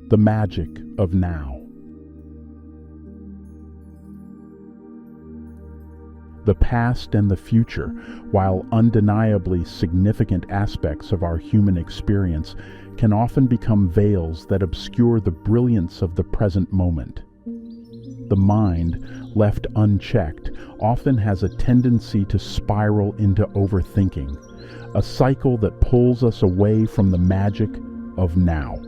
the magic of now. The past and the future, while undeniably significant aspects of our human experience, can often become veils that obscure the brilliance of the present moment. The mind, left unchecked, often has a tendency to spiral into overthinking, a cycle that pulls us away from the magic of now.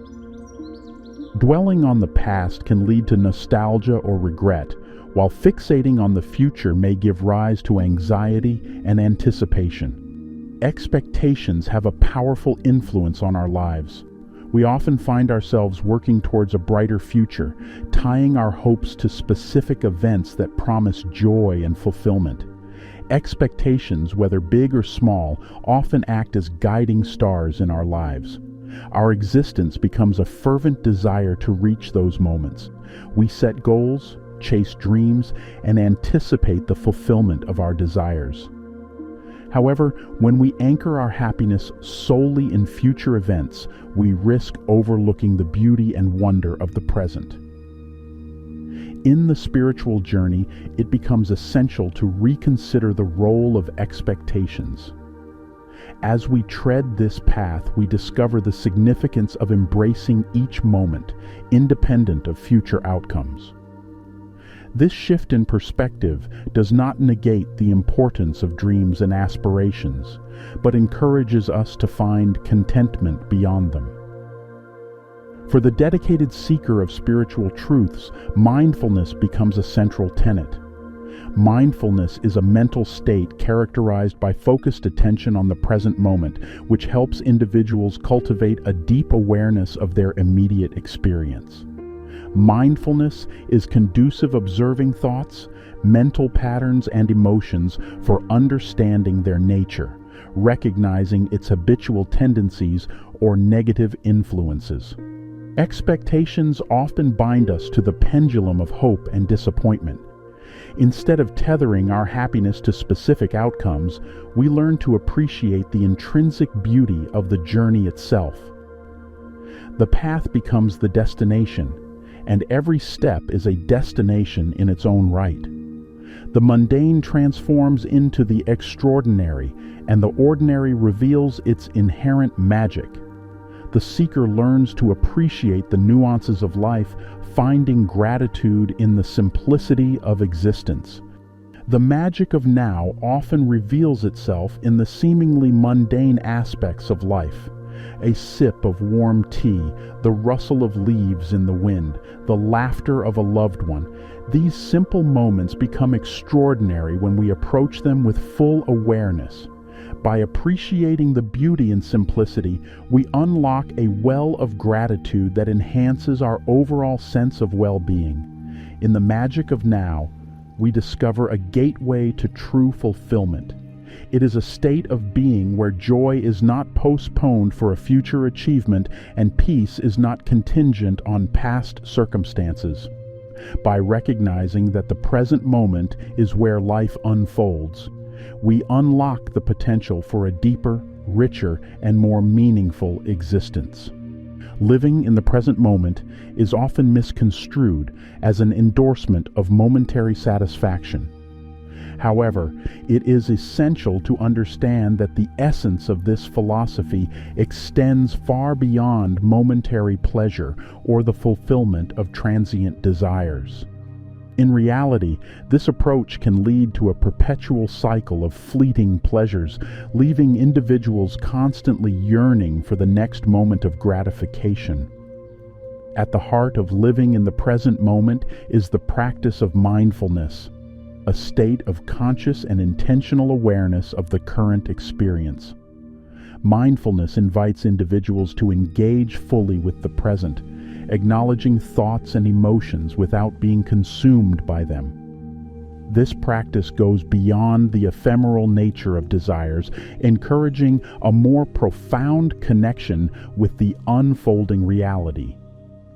Dwelling on the past can lead to nostalgia or regret, while fixating on the future may give rise to anxiety and anticipation. Expectations have a powerful influence on our lives. We often find ourselves working towards a brighter future, tying our hopes to specific events that promise joy and fulfillment. Expectations, whether big or small, often act as guiding stars in our lives. Our existence becomes a fervent desire to reach those moments. We set goals, chase dreams, and anticipate the fulfillment of our desires. However, when we anchor our happiness solely in future events, we risk overlooking the beauty and wonder of the present. In the spiritual journey, it becomes essential to reconsider the role of expectations. As we tread this path, we discover the significance of embracing each moment, independent of future outcomes. This shift in perspective does not negate the importance of dreams and aspirations, but encourages us to find contentment beyond them. For the dedicated seeker of spiritual truths, mindfulness becomes a central tenet. Mindfulness is a mental state characterized by focused attention on the present moment, which helps individuals cultivate a deep awareness of their immediate experience. Mindfulness is conducive observing thoughts, mental patterns, and emotions for understanding their nature, recognizing its habitual tendencies or negative influences. Expectations often bind us to the pendulum of hope and disappointment. Instead of tethering our happiness to specific outcomes, we learn to appreciate the intrinsic beauty of the journey itself. The path becomes the destination, and every step is a destination in its own right. The mundane transforms into the extraordinary, and the ordinary reveals its inherent magic. The seeker learns to appreciate the nuances of life, finding gratitude in the simplicity of existence. The magic of now often reveals itself in the seemingly mundane aspects of life. A sip of warm tea, the rustle of leaves in the wind, the laughter of a loved one. These simple moments become extraordinary when we approach them with full awareness. By appreciating the beauty in simplicity, we unlock a well of gratitude that enhances our overall sense of well-being. In the magic of now, we discover a gateway to true fulfillment. It is a state of being where joy is not postponed for a future achievement and peace is not contingent on past circumstances. By recognizing that the present moment is where life unfolds, we unlock the potential for a deeper, richer, and more meaningful existence. Living in the present moment is often misconstrued as an endorsement of momentary satisfaction. However, it is essential to understand that the essence of this philosophy extends far beyond momentary pleasure or the fulfillment of transient desires. In reality, this approach can lead to a perpetual cycle of fleeting pleasures, leaving individuals constantly yearning for the next moment of gratification. At the heart of living in the present moment is the practice of mindfulness, a state of conscious and intentional awareness of the current experience. Mindfulness invites individuals to engage fully with the present, acknowledging thoughts and emotions without being consumed by them. This practice goes beyond the ephemeral nature of desires, encouraging a more profound connection with the unfolding reality.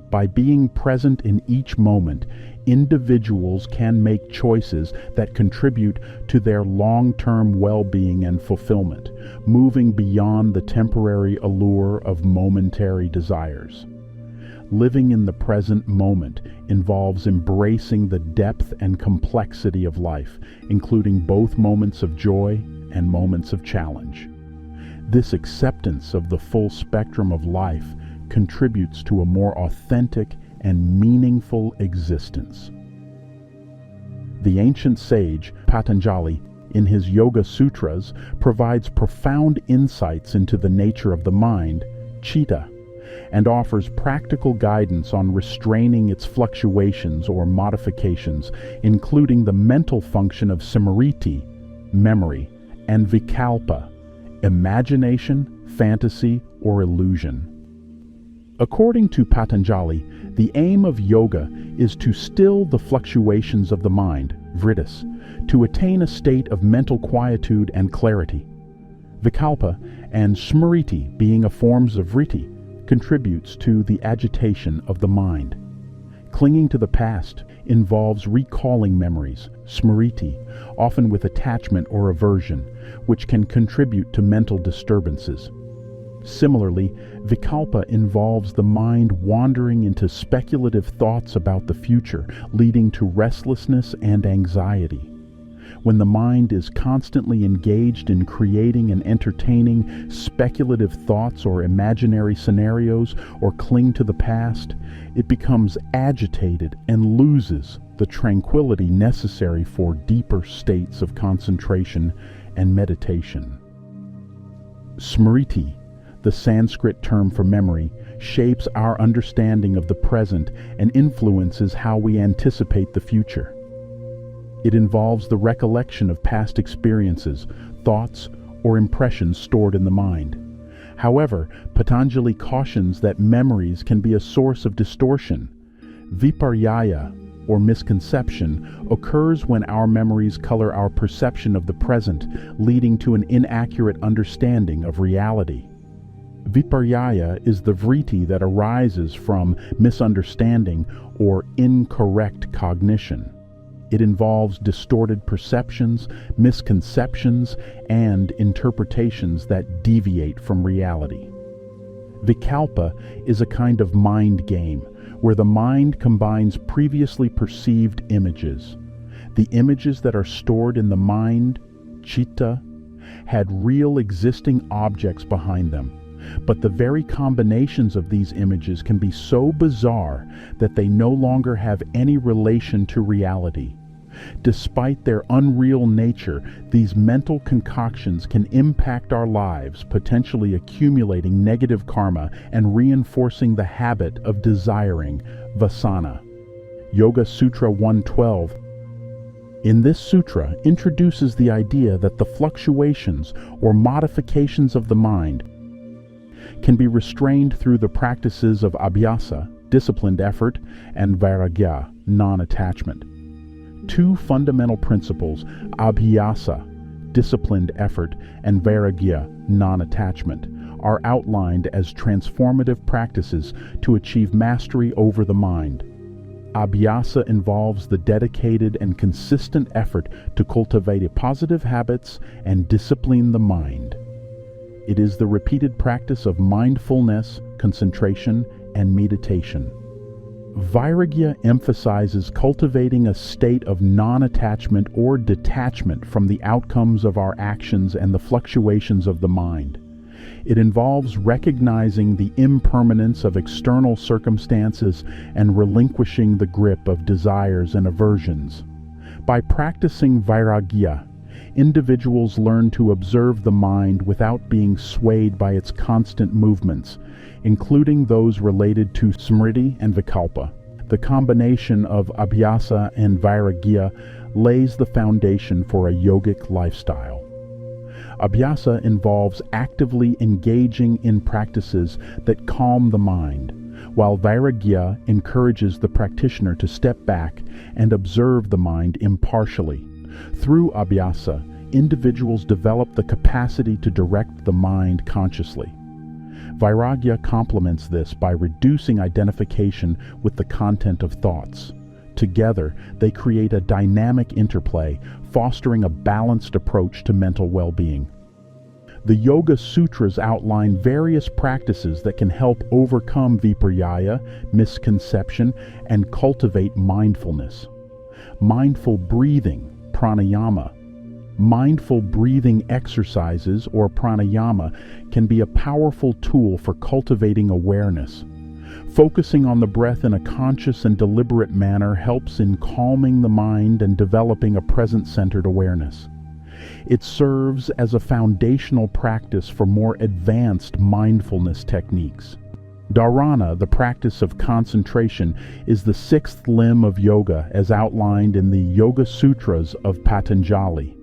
By being present in each moment, individuals can make choices that contribute to their long-term well-being and fulfillment, moving beyond the temporary allure of momentary desires. living in the present moment involves embracing the depth and complexity of life, including both moments of joy and moments of challenge. This acceptance of the full spectrum of life contributes to a more authentic and meaningful existence. The ancient sage Patanjali, in his Yoga Sutras, provides profound insights into the nature of the mind, Citta, and offers practical guidance on restraining its fluctuations or modifications, including the mental function of Smriti, memory, and Vikalpa, imagination, fantasy, or illusion. According to Patanjali, the aim of yoga is to still the fluctuations of the mind, Vritti, to attain a state of mental quietude and clarity. Vikalpa and Smriti, being a forms of Vritti, contributes to the agitation of the mind. Clinging to the past involves recalling memories, Smriti, often with attachment or aversion, which can contribute to mental disturbances. Similarly, Vikalpa involves the mind wandering into speculative thoughts about the future, leading to restlessness and anxiety. When the mind is constantly engaged in creating and entertaining speculative thoughts or imaginary scenarios, or cling to the past, it becomes agitated and loses the tranquility necessary for deeper states of concentration and meditation. Smriti, the Sanskrit term for memory, shapes our understanding of the present and influences how we anticipate the future. It involves the recollection of past experiences, thoughts, or impressions stored in the mind. However, Patanjali cautions that memories can be a source of distortion. Viparya, or misconception, occurs when our memories color our perception of the present, leading to an inaccurate understanding of reality. Viparya is the vritti that arises from misunderstanding or incorrect cognition. It involves distorted perceptions, misconceptions, and interpretations that deviate from reality. Vikalpa is a kind of mind game, where the mind combines previously perceived images. The images that are stored in the mind, Citta, had real existing objects behind them. But the very combinations of these images can be so bizarre that they no longer have any relation to reality. Despite their unreal nature, these mental concoctions can impact our lives, potentially accumulating negative karma and reinforcing the habit of desiring, vasana. Yoga Sutra 112. In this sutra introduces the idea that the fluctuations or modifications of the mind can be restrained through the practices of Abhyasa, disciplined effort, and Vairagya, non-attachment. Two fundamental principles, Abhyasa, disciplined effort, and Vairagya, non-attachment, are outlined as transformative practices to achieve mastery over the mind. Abhyasa involves the dedicated and consistent effort to cultivate positive habits and discipline the mind. It is the repeated practice of mindfulness, concentration, and meditation. Vairagya emphasizes cultivating a state of non-attachment or detachment from the outcomes of our actions and the fluctuations of the mind. It involves recognizing the impermanence of external circumstances and relinquishing the grip of desires and aversions. By practicing Vairagya, individuals learn to observe the mind without being swayed by its constant movements, including those related to Smriti and Vikalpa. The combination of Abhyasa and Vairagya lays the foundation for a yogic lifestyle. Abhyasa involves actively engaging in practices that calm the mind, while Vairagya encourages the practitioner to step back and observe the mind impartially. Through Abhyasa, individuals develop the capacity to direct the mind consciously. Vairagya complements this by reducing identification with the content of thoughts. Together, they create a dynamic interplay, fostering a balanced approach to mental well-being. The Yoga Sutras outline various practices that can help overcome viparya, misconception, and cultivate mindfulness. Mindful breathing, pranayama. Mindful breathing exercises, or pranayama, can be a powerful tool for cultivating awareness. Focusing on the breath in a conscious and deliberate manner helps in calming the mind and developing a present-centered awareness. It serves as a foundational practice for more advanced mindfulness techniques. Dharana, the practice of concentration, is the sixth limb of yoga as outlined in the Yoga Sutras of Patanjali.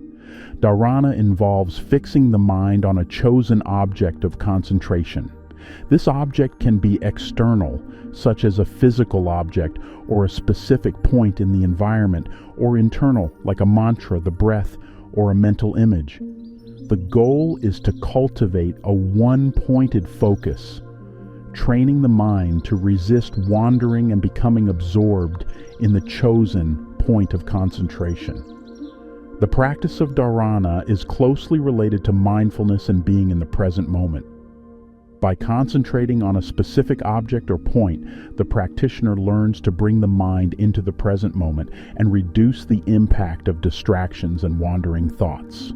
Dharana involves fixing the mind on a chosen object of concentration. This object can be external, such as a physical object or a specific point in the environment, or internal, like a mantra, the breath, or a mental image. The goal is to cultivate a one-pointed focus, training the mind to resist wandering and becoming absorbed in the chosen point of concentration. The practice of dharana is closely related to mindfulness and being in the present moment. By concentrating on a specific object or point, the practitioner learns to bring the mind into the present moment and reduce the impact of distractions and wandering thoughts.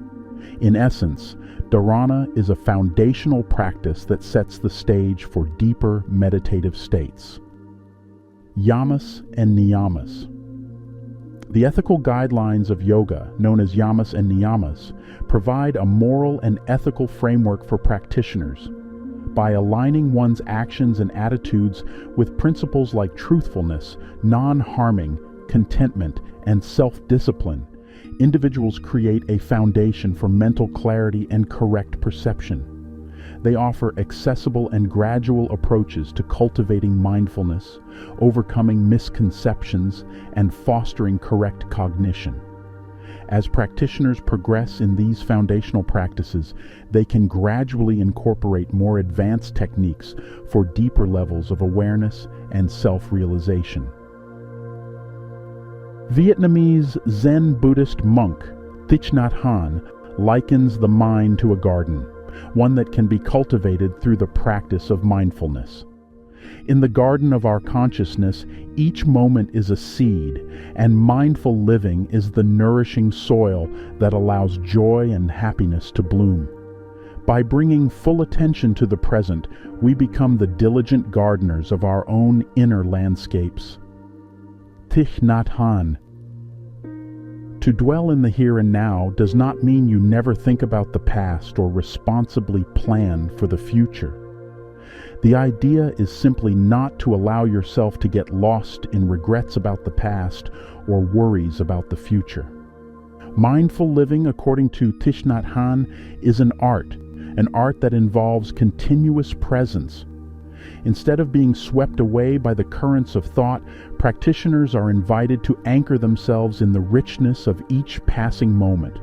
In essence, dharana is a foundational practice that sets the stage for deeper meditative states. Yamas and Niyamas. The ethical guidelines of yoga, known as Yamas and Niyamas, provide a moral and ethical framework for practitioners. By aligning one's actions and attitudes with principles like truthfulness, non-harming, contentment, and self-discipline, individuals create a foundation for mental clarity and correct perception. They offer accessible and gradual approaches to cultivating mindfulness, overcoming misconceptions, and fostering correct cognition. As practitioners progress in these foundational practices, they can gradually incorporate more advanced techniques for deeper levels of awareness and self-realization. Vietnamese Zen Buddhist monk Thich Nhat Hanh likens the mind to a garden, one that can be cultivated through the practice of mindfulness. In the garden of our consciousness, each moment is a seed, and mindful living is the nourishing soil that allows joy and happiness to bloom. By bringing full attention to the present, we become the diligent gardeners of our own inner landscapes. Thich Nhat Hanh. To dwell in the here and now does not mean you never think about the past or responsibly plan for the future. The idea is simply not to allow yourself to get lost in regrets about the past or worries about the future. Mindful living, according to Thich Nhat Hanh, is an art that involves continuous presence. Instead of being swept away by the currents of thought, practitioners are invited to anchor themselves in the richness of each passing moment.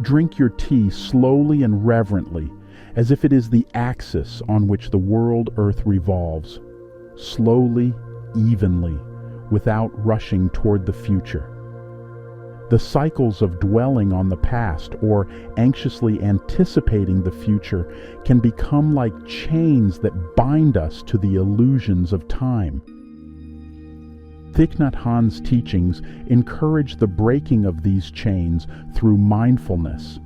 Drink your tea slowly and reverently, as if it is the axis on which the world earth revolves, slowly, evenly, without rushing toward the future. The cycles of dwelling on the past or anxiously anticipating the future can become like chains that bind us to the illusions of time. Thich Nhat Hanh's teachings encourage the breaking of these chains through mindfulness.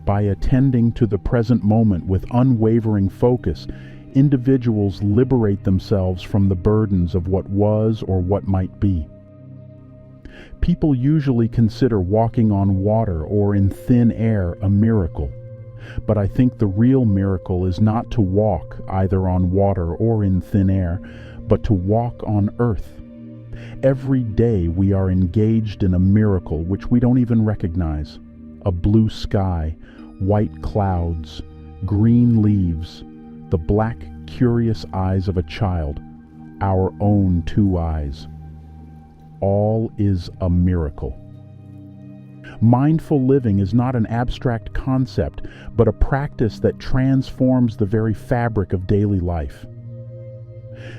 By attending to the present moment with unwavering focus, individuals liberate themselves from the burdens of what was or what might be. People usually consider walking on water or in thin air a miracle, but I think the real miracle is not to walk either on water or in thin air, but to walk on earth. Every day we are engaged in a miracle which we don't even recognize. A blue sky, white clouds, green leaves, the black, curious eyes of a child, our own two eyes. All is a miracle. Mindful living is not an abstract concept, but a practice that transforms the very fabric of daily life.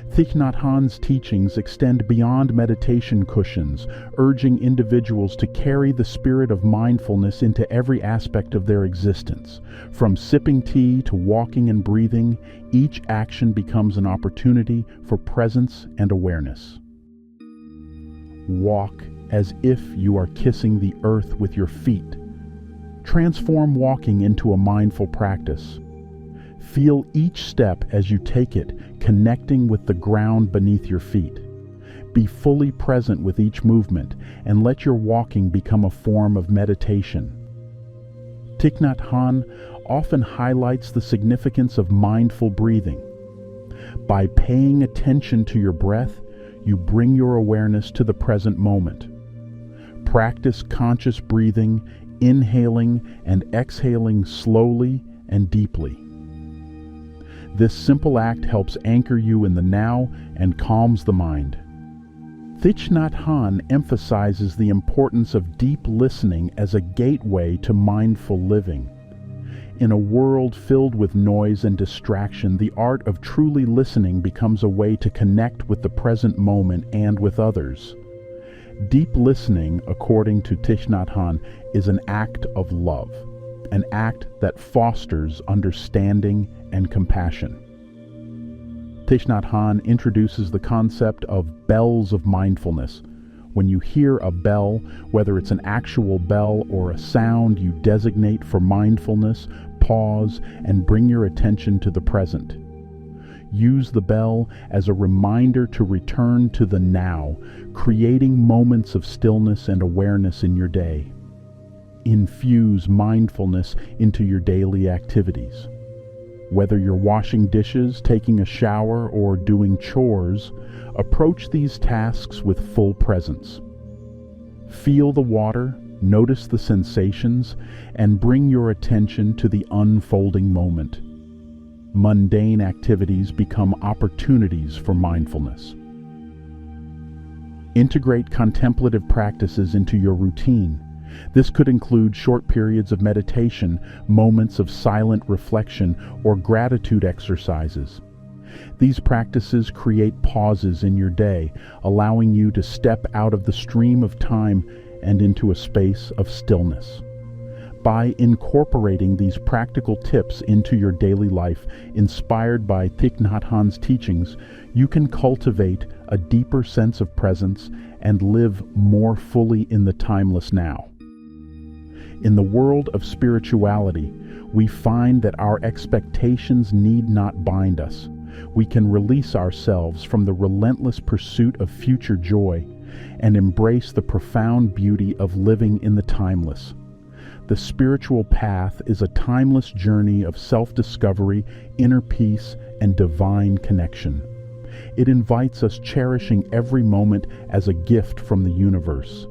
Thich Nhat Hanh's teachings extend beyond meditation cushions, urging individuals to carry the spirit of mindfulness into every aspect of their existence. From sipping tea to walking and breathing, each action becomes an opportunity for presence and awareness. Walk as if you are kissing the earth with your feet. Transform walking into a mindful practice. Feel each step as you take it, connecting with the ground beneath your feet. Be fully present with each movement, and let your walking become a form of meditation. Thich Nhat Hanh often highlights the significance of mindful breathing. By paying attention to your breath, you bring your awareness to the present moment. Practice conscious breathing, inhaling and exhaling slowly and deeply. This simple act helps anchor you in the now and calms the mind. Thich Nhat Hanh emphasizes the importance of deep listening as a gateway to mindful living. In a world filled with noise and distraction, the art of truly listening becomes a way to connect with the present moment and with others. Deep listening, according to Thich Nhat Hanh, is an act of love, an act that fosters understanding and compassion. Thich Nhat Hanh introduces the concept of bells of mindfulness. When you hear a bell, whether it's an actual bell or a sound you designate for mindfulness, pause and bring your attention to the present. Use the bell as a reminder to return to the now, creating moments of stillness and awareness in your day. Infuse mindfulness into your daily activities. Whether you're washing dishes, taking a shower, or doing chores, approach these tasks with full presence. Feel the water, notice the sensations, and bring your attention to the unfolding moment. Mundane activities become opportunities for mindfulness. Integrate contemplative practices into your routine. This could include short periods of meditation, moments of silent reflection, or gratitude exercises. These practices create pauses in your day, allowing you to step out of the stream of time and into a space of stillness. By incorporating these practical tips into your daily life, inspired by Thich Nhat Hanh's teachings, you can cultivate a deeper sense of presence and live more fully in the timeless now. In the world of spirituality, we find that our expectations need not bind us. We can release ourselves from the relentless pursuit of future joy and embrace the profound beauty of living in the timeless. The spiritual path is a timeless journey of self-discovery, inner peace, and divine connection. It invites us cherishing every moment as a gift from the universe.